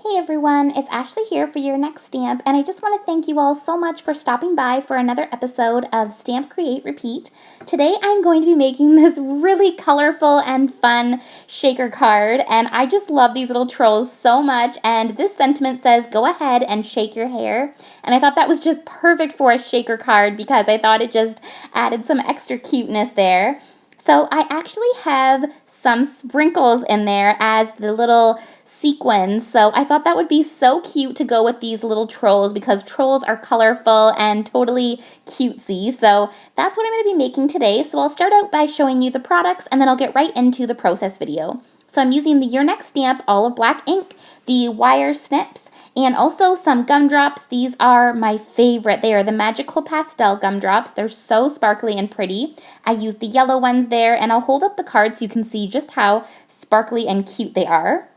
Hey everyone, it's Ashley here for your next stamp, and I just want to thank you all so much for stopping by for another episode of Stamp Create Repeat. Today I'm going to be making this really colorful and fun shaker card, and I just love these little trolls so much, and this sentiment says go ahead and shake your hair, and I thought that was just perfect for a shaker card because I thought it just added some extra cuteness there. So I actually have some sprinkles in there as the little sequins. So I thought that would be so cute to go with these little trolls because trolls are colorful and totally cutesy. So that's what I'm going to be making today. So I'll start out by showing you the products and then I'll get right into the process video. So I'm using the Your Next Stamp Olive Black ink, the wire snips, and also some gumdrops. These are my favorite. They are the Magical Pastel gumdrops. They're so sparkly and pretty. I use the yellow ones there, and I'll hold up the card so you can see just how sparkly and cute they are.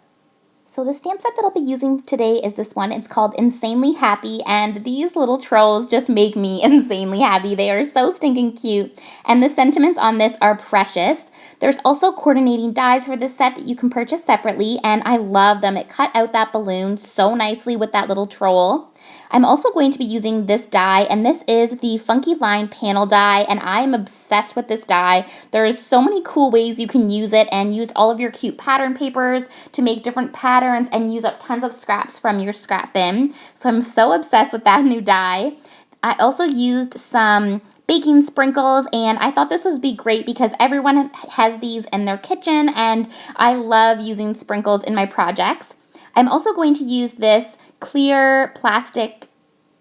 So the stamp set that I'll be using today is this one. It's called Insanely Happy, and these little trolls just make me insanely happy. They are so stinking cute, and the sentiments on this are precious. There's also coordinating dies for this set that you can purchase separately, and I love them. It cut out that balloon so nicely with that little troll. I'm also going to be using this die, and this is the Funky Line panel die, and I'm obsessed with this die. There's so many cool ways you can use it, and use all of your cute pattern papers to make different patterns and use up tons of scraps from your scrap bin. So I'm so obsessed with that new die. I also used some baking sprinkles, and I thought this would be great because everyone has these in their kitchen, and I love using sprinkles in my projects. I'm also going to use this clear plastic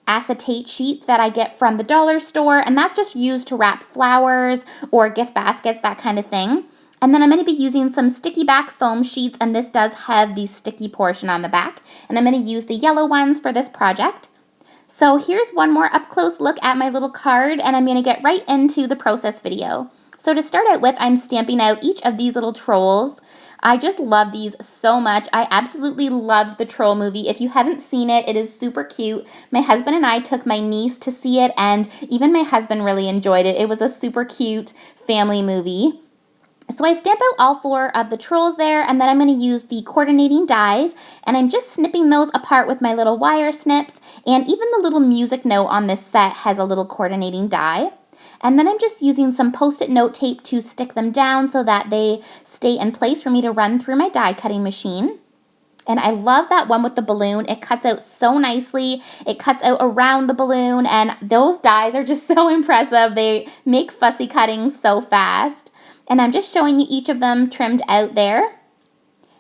acetate sheet that I get from the dollar store, and that's just used to wrap flowers or gift baskets, that kind of thing. And then I'm going to be using some sticky back foam sheets, and this does have the sticky portion on the back, and I'm going to use the yellow ones for this project. So here's one more up close look at my little card, and I'm going to get right into the process video. So to start out with, I'm stamping out each of these little trolls. I just love these so much. I absolutely loved the Troll movie. If you haven't seen it, it is super cute. My husband and I took my niece to see it, and even my husband really enjoyed it. It was a super cute family movie. So I stamp out all 4 of the trolls there, and then I'm going to use the coordinating dies, and I'm just snipping those apart with my little wire snips, and even the little music note on this set has a little coordinating die. And then I'm just using some Post-it note tape to stick them down so that they stay in place for me to run through my die cutting machine. And I love that one with the balloon. It cuts out so nicely. It cuts out around the balloon, and those dies are just so impressive. They make fussy cutting so fast. And I'm just showing you each of them trimmed out there.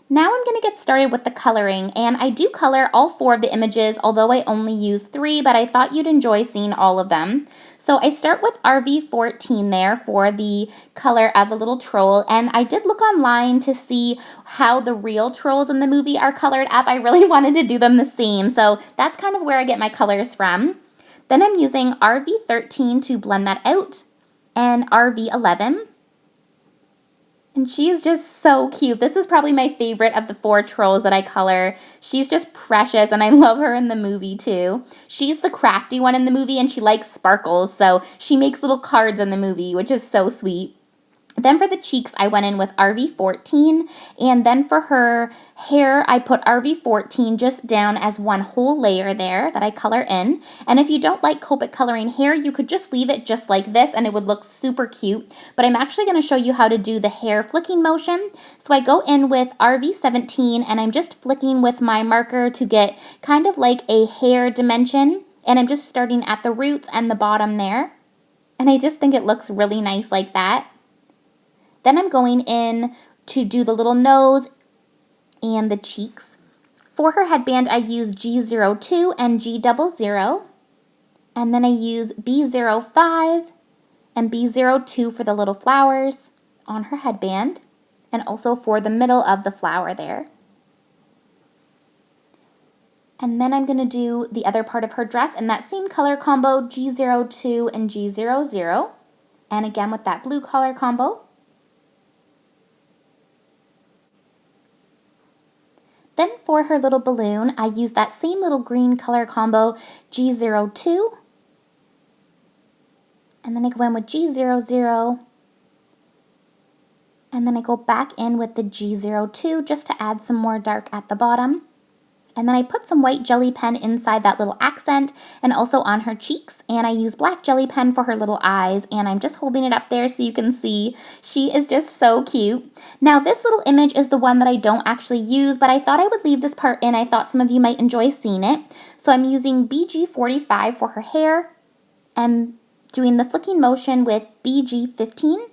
Now I'm going to get started with the coloring, and I do color all 4 of the images, although I only use 3, but I thought you'd enjoy seeing all of them. So I start with RV14 there for the color of the little troll, and I did look online to see how the real trolls in the movie are colored up. I really wanted to do them the same, so that's kind of where I get my colors from. Then I'm using RV13 to blend that out, and RV11. And she is just so cute. This is probably my favorite of the 4 trolls that I color. She's just precious, and I love her in the movie too. She's the crafty one in the movie, and she likes sparkles, so she makes little cards in the movie, which is so sweet. Then for the cheeks, I went in with RV14, and then for her hair, I put RV14 just down as one whole layer there that I color in. And if you don't like Copic coloring hair, you could just leave it just like this, and it would look super cute. But I'm actually going to show you how to do the hair flicking motion. So I go in with RV17, and I'm just flicking with my marker to get kind of like a hair dimension. And I'm just starting at the roots and the bottom there. And I just think it looks really nice like that. Then I'm going in to do the little nose and the cheeks. For her headband, I use G02 and G00. And then I use B05 and B02 for the little flowers on her headband, and also for the middle of the flower there. And then I'm going to do the other part of her dress in that same color combo, G02 and G00. And again with that blue color combo. Then for her little balloon, I use that same little green color combo, G02. And then I go in with G00. And then I go back in with the G02 just to add some more dark at the bottom. And then I put some white jelly pen inside that little accent and also on her cheeks. And I use black jelly pen for her little eyes. And I'm just holding it up there so you can see. She is just so cute. Now this little image is the one that I don't actually use, but I thought I would leave this part in. I thought some of you might enjoy seeing it. So I'm using BG45 for her hair and doing the flicking motion with BG15.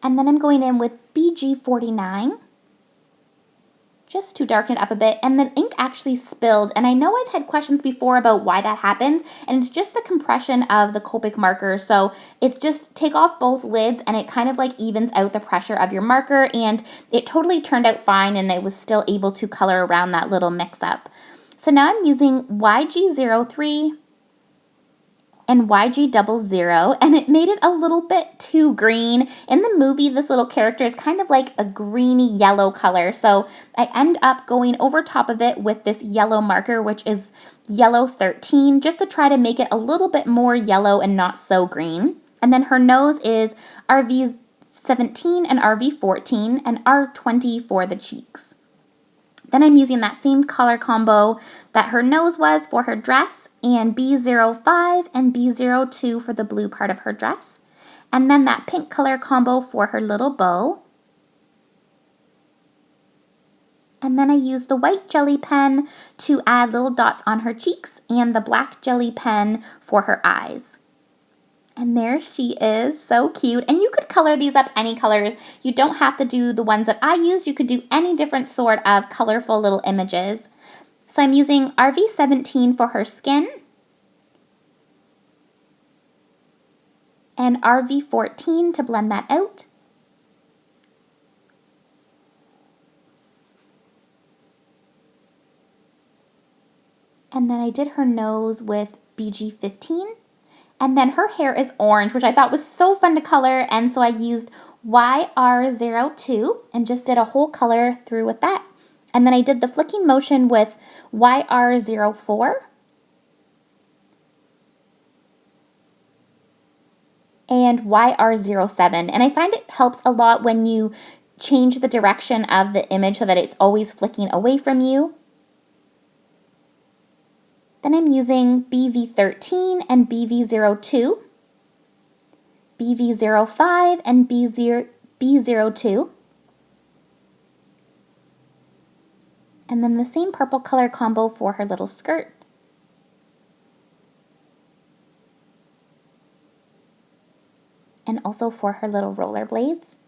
And then I'm going in with BG49, just to darken it up a bit. And the ink actually spilled. And I know I've had questions before about why that happens. And it's just the compression of the Copic marker. So it's just take off both lids and it kind of like evens out the pressure of your marker. And it totally turned out fine and I was still able to color around that little mix up. So now I'm using YG03 and YG00, and it made it a little bit too green. In the movie, this little character is kind of like a greeny yellow color, so I end up going over top of it with this yellow marker, which is yellow 13, just to try to make it a little bit more yellow and not so green. And then her nose is RV17 and RV14 and R20 for the cheeks. Then I'm using that same color combo that her nose was for her dress, and B05 and B02 for the blue part of her dress. And then that pink color combo for her little bow. And then I used the white jelly pen to add little dots on her cheeks and the black jelly pen for her eyes. And there she is, so cute. And you could color these up any colors. You don't have to do the ones that I used. You could do any different sort of colorful little images. So I'm using RV17 for her skin and RV14 to blend that out. And then I did her nose with BG15. And then her hair is orange, which I thought was so fun to color. And so I used YR02 and just did a whole color through with that. And then I did the flicking motion with YR04. And YR07. And I find it helps a lot when you change the direction of the image so that it's always flicking away from you. Then I'm using BV13 and BV02, BV05 and B02, and then the same purple color combo for her little skirt. And also for her little rollerblades.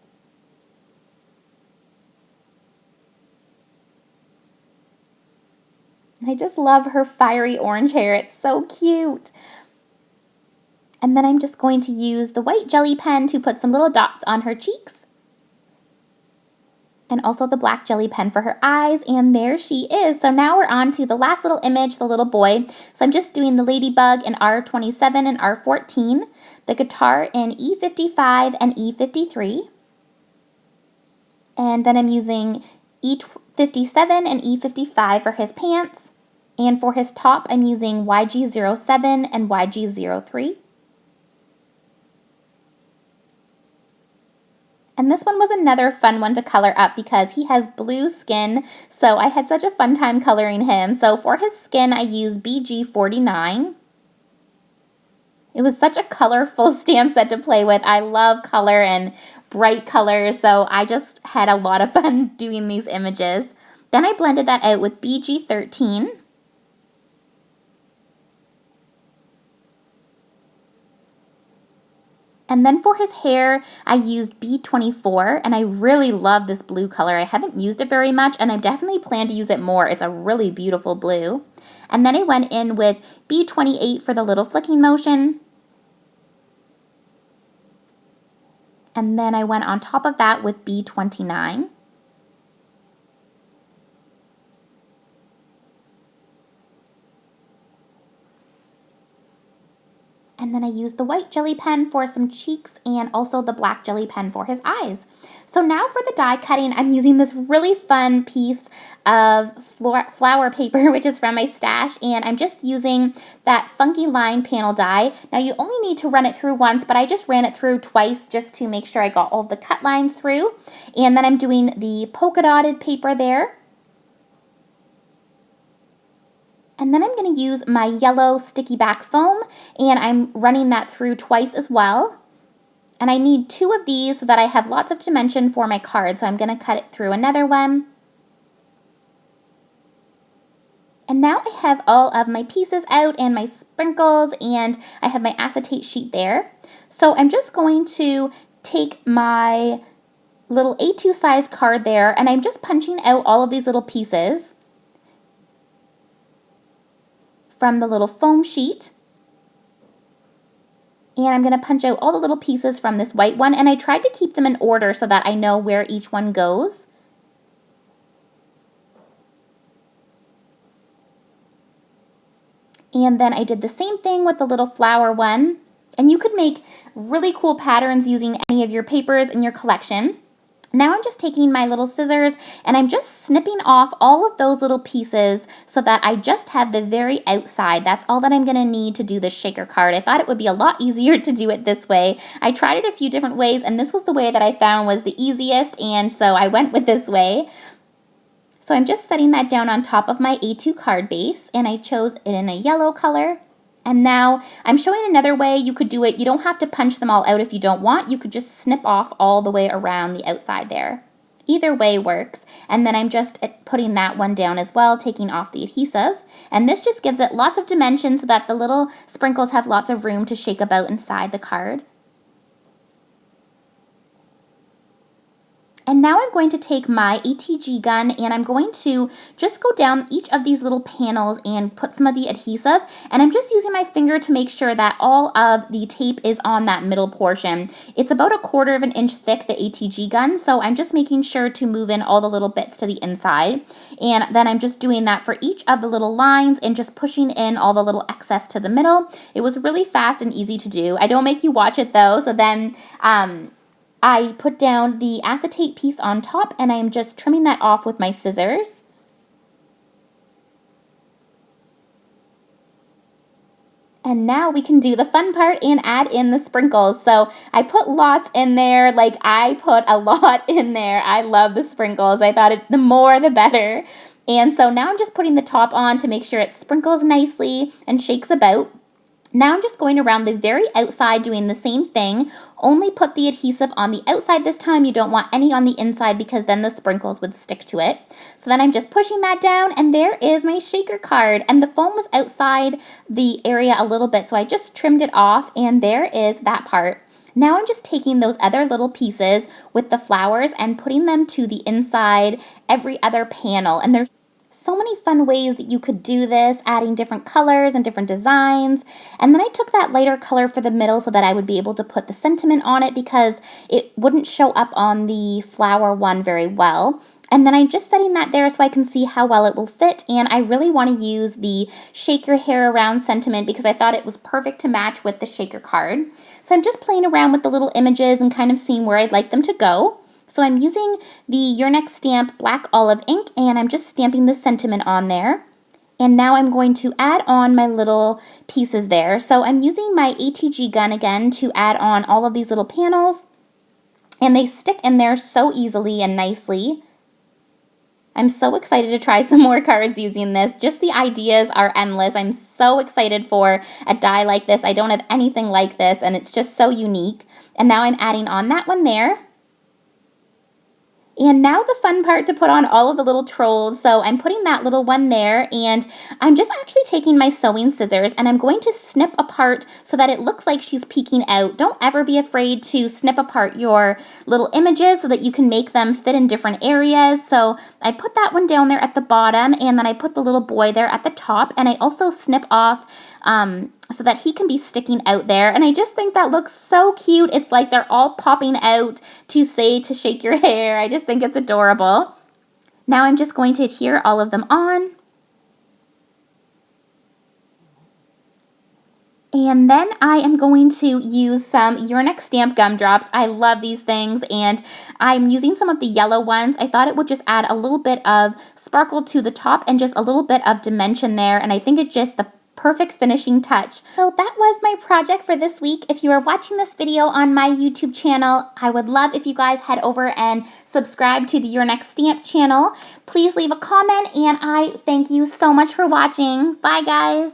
I just love her fiery orange hair. It's so cute. And then I'm just going to use the white jelly pen to put some little dots on her cheeks. And also the black jelly pen for her eyes. And there she is. So now we're on to the last little image, the little boy. So I'm just doing the ladybug in R27 and R14, the guitar in E55 and E53. And then I'm using E57 and E55 for his pants. And for his top, I'm using YG07 and YG03. And this one was another fun one to color up because he has blue skin, so I had such a fun time coloring him. So for his skin, I used BG49. It was such a colorful stamp set to play with. I love color and bright colors, so I just had a lot of fun doing these images. Then I blended that out with BG13. And then for his hair, I used B24, and I really love this blue color. I haven't used it very much, and I definitely plan to use it more. It's a really beautiful blue. And then I went in with B28 for the little flicking motion. And then I went on top of that with B29. And then I used the white jelly pen for some cheeks and also the black jelly pen for his eyes. So now for the die cutting, I'm using this really fun piece of flower paper, which is from my stash, and I'm just using that funky line panel die. Now you only need to run it through once, but I just ran it through twice just to make sure I got all the cut lines through. And then I'm doing the polka dotted paper there. And then I'm going to use my yellow sticky back foam, and I'm running that through twice as well. And I need 2 of these so that I have lots of dimension for my card. So I'm going to cut it through another one. And now I have all of my pieces out and my sprinkles, and I have my acetate sheet there. So I'm just going to take my little A2 size card there, and I'm just punching out all of these little pieces from the little foam sheet. And I'm going to punch out all the little pieces from this white one, and I tried to keep them in order so that I know where each one goes. And then I did the same thing with the little flower one. And you could make really cool patterns using any of your papers in your collection. Now I'm just taking my little scissors and I'm just snipping off all of those little pieces so that I just have the very outside. That's all that I'm going to need to do this shaker card. I thought it would be a lot easier to do it this way. I tried it a few different ways, and this was the way that I found was the easiest, and so I went with this way. So I'm just setting that down on top of my A2 card base, and I chose it in a yellow color. And now I'm showing another way you could do it. You don't have to punch them all out if you don't want. You could just snip off all the way around the outside there. Either way works. And then I'm just putting that one down as well, taking off the adhesive. And this just gives it lots of dimension so that the little sprinkles have lots of room to shake about inside the card. And now I'm going to take my ATG gun and I'm going to just go down each of these little panels and put some of the adhesive. And I'm just using my finger to make sure that all of the tape is on that middle portion. It's about 1/4 of an inch thick, the ATG gun, so I'm just making sure to move in all the little bits to the inside. And then I'm just doing that for each of the little lines and just pushing in all the little excess to the middle. It was really fast and easy to do. I don't make you watch it though, so then I put down the acetate piece on top and I'm just trimming that off with my scissors. And now we can do the fun part and add in the sprinkles. So I put lots in there, like I put a lot in there. I love the sprinkles. I thought the more the better. And so now I'm just putting the top on to make sure it sprinkles nicely and shakes about. Now I'm just going around the very outside doing the same thing, only put the adhesive on the outside this time. You don't want any on the inside because then the sprinkles would stick to it. So then I'm just pushing that down and there is my shaker card, and the foam was outside the area a little bit, so I just trimmed it off and there is that part. Now I'm just taking those other little pieces with the flowers and putting them to the inside every other panel, and there's so many fun ways that you could do this, adding different colors and different designs. And then I took that lighter color for the middle so that I would be able to put the sentiment on it because it wouldn't show up on the flower one very well. And then I'm just setting that there so I can see how well it will fit. And I really want to use the shake your hair around sentiment because I thought it was perfect to match with the shaker card. So I'm just playing around with the little images and kind of seeing where I'd like them to go. So I'm using the Your Next Stamp Black Olive ink and I'm just stamping the sentiment on there. And now I'm going to add on my little pieces there. So I'm using my ATG gun again to add on all of these little panels. And they stick in there so easily and nicely. I'm so excited to try some more cards using this. Just the ideas are endless. I'm so excited for a die like this. I don't have anything like this and it's just so unique. And now I'm adding on that one there. And now the fun part to put on all of the little trolls. So I'm putting that little one there and I'm just actually taking my sewing scissors and I'm going to snip apart so that it looks like she's peeking out. Don't ever be afraid to snip apart your little images so that you can make them fit in different areas. So I put that one down there at the bottom and then I put the little boy there at the top, and I also snip off so that he can be sticking out there. And I just think that looks so cute. It's like they're all popping out to say to shake your hair. I just think it's adorable. Now I'm just going to adhere all of them on. And then I am going to use some Your Next Stamp gumdrops. I love these things, and I'm using some of the yellow ones. I thought it would just add a little bit of sparkle to the top and just a little bit of dimension there, and I think it's just the perfect finishing touch. So that was my project for this week. If you are watching this video on my YouTube channel, I would love if you guys head over and subscribe to the Your Next Stamp channel. Please leave a comment, and I thank you so much for watching. Bye, guys.